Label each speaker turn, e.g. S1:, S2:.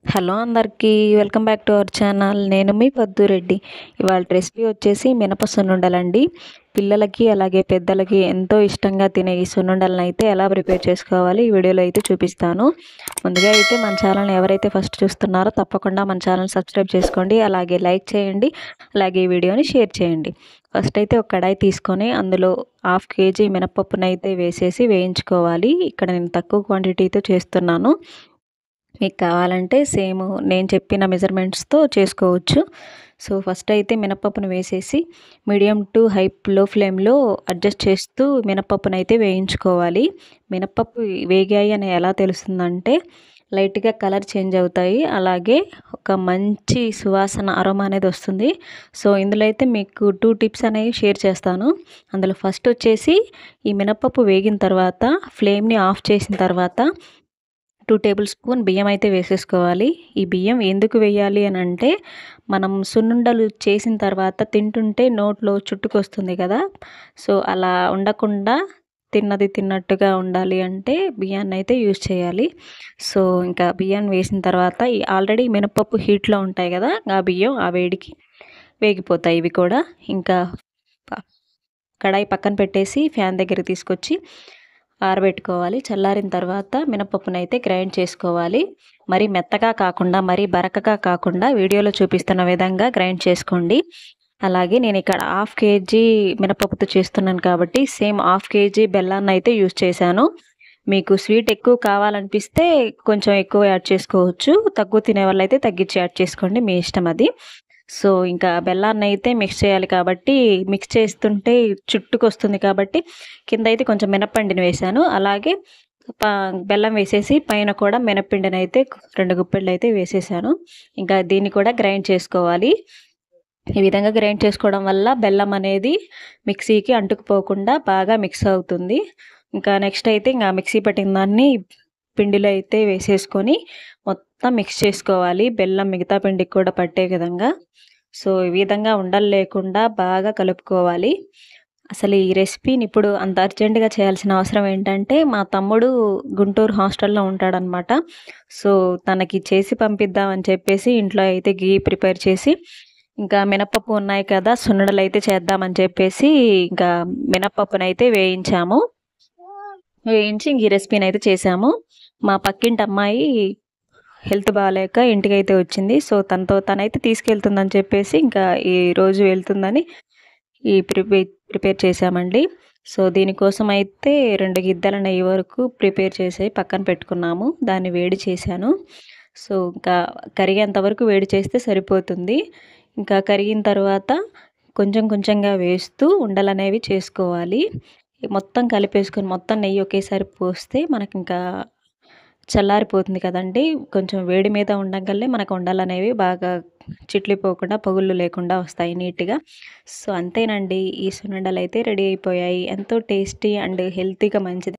S1: Hello అందరికీ welcome back to our channel. నేను మీ పద్దురెడ్డి. ఇవాళ రెసిపీ వచ్చేసి మినప సున్నుండలండి. పిల్లలకి అలాగే పెద్దలకి ఎంతో ఇష్టంగా తినే ఈ సున్నుండలను అయితే ఎలా ప్రిపేర్ చేసుకోవాలి ఈ వీడియోలో అయితే చూపిస్తాను. ముందుగా అయితే మన ఛానల్ని ఎవరైతే ఫస్ట్ చూస్తున్నారో తప్పకుండా మన ఛానల్ సబ్స్క్రైబ్ చేసుకోండి, అలాగే లైక్ చేయండి, అలాగే ఈ వీడియోని షేర్ చేయండి. ఫస్ట్ అయితే ఒక కడాయి తీసుకొని అందులో 1/2 kg మినపప్పునైతే వేసేసి వేయించుకోవాలి. ఇక్కడ నేను తక్కువ క్వాంటిటీతో చేస్తున్నాను. మీకు కావాలంటే సేమ్ నేను చెప్పిన మెజర్మెంట్స్తో చేసుకోవచ్చు. సో ఫస్ట్ అయితే మినపప్పును వేసేసి మీడియం టు లో ఫ్లేమ్లో అడ్జస్ట్ చేస్తూ మినపప్పునైతే వేయించుకోవాలి. మినపప్పు వేగాయి అని ఎలా తెలుస్తుందంటే లైట్గా కలర్ చేంజ్ అవుతాయి, అలాగే ఒక మంచి సువాసన అరోమా అనేది వస్తుంది. సో ఇందులో అయితే మీకు 2 టిప్స్ అనేవి షేర్ చేస్తాను. అందులో ఫస్ట్ వచ్చేసి ఈ మినపప్పు వేగిన తర్వాత ఫ్లేమ్ని ఆఫ్ చేసిన తర్వాత 2 టేబుల్ స్పూన్ బియ్యం అయితే వేసేసుకోవాలి. ఈ బియ్యం ఎందుకు వేయాలి అని అంటే మనం సున్నుండలు చేసిన తర్వాత తింటుంటే నోట్లో చుట్టుకొస్తుంది కదా. సో అలా ఉండకుండా తిన్నది తిన్నట్టుగా ఉండాలి అంటే బియ్యాన్ని అయితే యూజ్ చేయాలి. సో ఇంకా బియ్యాన్ని వేసిన తర్వాత ఈ ఆల్రెడీ మినపప్పు హీట్లో ఉంటాయి కదా, ఆ బియ్యం ఆ వేడికి వేగిపోతాయి ఇవి కూడా. ఇంకా కడాయి పక్కన పెట్టేసి ఫ్యాన్ దగ్గర తీసుకొచ్చి ఆరబెట్టుకోవాలి. చల్లారిన తర్వాత మినపప్పునైతే గ్రైండ్ చేసుకోవాలి. మరి మెత్తగా కాకుండా మరీ బరకగా కాకుండా వీడియోలో చూపిస్తున్న విధంగా గ్రైండ్ చేసుకోండి. అలాగే నేను ఇక్కడ 1/2 kg మినపప్పుతో చేస్తున్నాను కాబట్టి సేమ్ 1/2 kg బెల్లాన్ని అయితే యూజ్ చేశాను. మీకు స్వీట్ ఎక్కువ కావాలనిపిస్తే కొంచెం ఎక్కువ యాడ్ చేసుకోవచ్చు, తక్కువ తినే వాళ్ళైతే తగ్గించి యాడ్ చేసుకోండి, మీ ఇష్టం అది. సో ఇంకా బెల్లాన్ని అయితే మిక్స్ చేయాలి కాబట్టి మిక్స్ చేస్తుంటే చుట్టుకొస్తుంది కాబట్టి కింద అయితే కొంచెం మినప్పిండిని వేసాను. అలాగే బెల్లం వేసేసి పైన కూడా మినప్పిండిని అయితే 2 గుప్పెళ్ళు అయితే వేసేసాను. ఇంకా దీన్ని కూడా గ్రైండ్ చేసుకోవాలి. ఈ విధంగా గ్రైండ్ చేసుకోవడం వల్ల బెల్లం అనేది మిక్సీకి అంటుకుపోకుండా బాగా మిక్స్ అవుతుంది. ఇంకా నెక్స్ట్ అయితే ఇంకా మిక్సీ పట్టిన దాన్ని పిండిలో అయితే వేసేసుకొని మొత్తం మిక్స్ చేసుకోవాలి, బెల్లం మిగతా పిండికి కూడా పట్టే విధంగా. సో ఈ విధంగా ఉండలు లేకుండా బాగా కలుపుకోవాలి. అసలు ఈ రెసిపీని ఇప్పుడు అంత అర్జెంటుగా చేయాల్సిన అవసరం ఏంటంటే మా తమ్ముడు గుంటూరు హాస్టల్లో ఉంటాడనమాట. సో తనకి చేసి పంపిద్దామని చెప్పేసి ఇంట్లో అయితే ఘీ ప్రిపేర్ చేసి ఇంకా మినపప్పు ఉన్నాయి కదా, సున్నుండలు అయితే చేద్దామని చెప్పేసి ఇంకా మినపప్పునైతే వేయించి ఇంక ఈ రెసిపీని అయితే చేసాము. మా పక్కింటి అమ్మాయి హెల్త్ బాగాలేక ఇంటికైతే వచ్చింది. సో తనైతే తీసుకెళ్తుందని చెప్పేసి ఇంకా ఈరోజు వెళ్తుందని ఈ ప్రిపేర్ చేసామండి. సో దీనికోసం అయితే 2 గిద్దల నెయ్యి వరకు ప్రిపేర్ చేసి పక్కన పెట్టుకున్నాము. దాన్ని వేడి చేశాను. సో ఇంకా కరిగేంత వరకు వేడి చేస్తే సరిపోతుంది. ఇంకా కరిగిన తర్వాత కొంచెం కొంచెంగా వేస్తూ ఉండలనేవి చేసుకోవాలి. మొత్తం కలిపేసుకొని మొత్తం నెయ్యి ఒకేసారి పోస్తే మనకి ఇంకా చల్లారిపోతుంది కదండి. కొంచెం వేడి మీద ఉండగలే మనకు ఉండలనేవి బాగా చిట్లిపోకుండా పగుళ్ళు లేకుండా వస్తాయి నీట్గా. సో అంతేనండి, ఈ సున్నుండలు అయితే రెడీ అయిపోయాయి. ఎంతో టేస్టీ అండ్ హెల్తీగా మంచిది.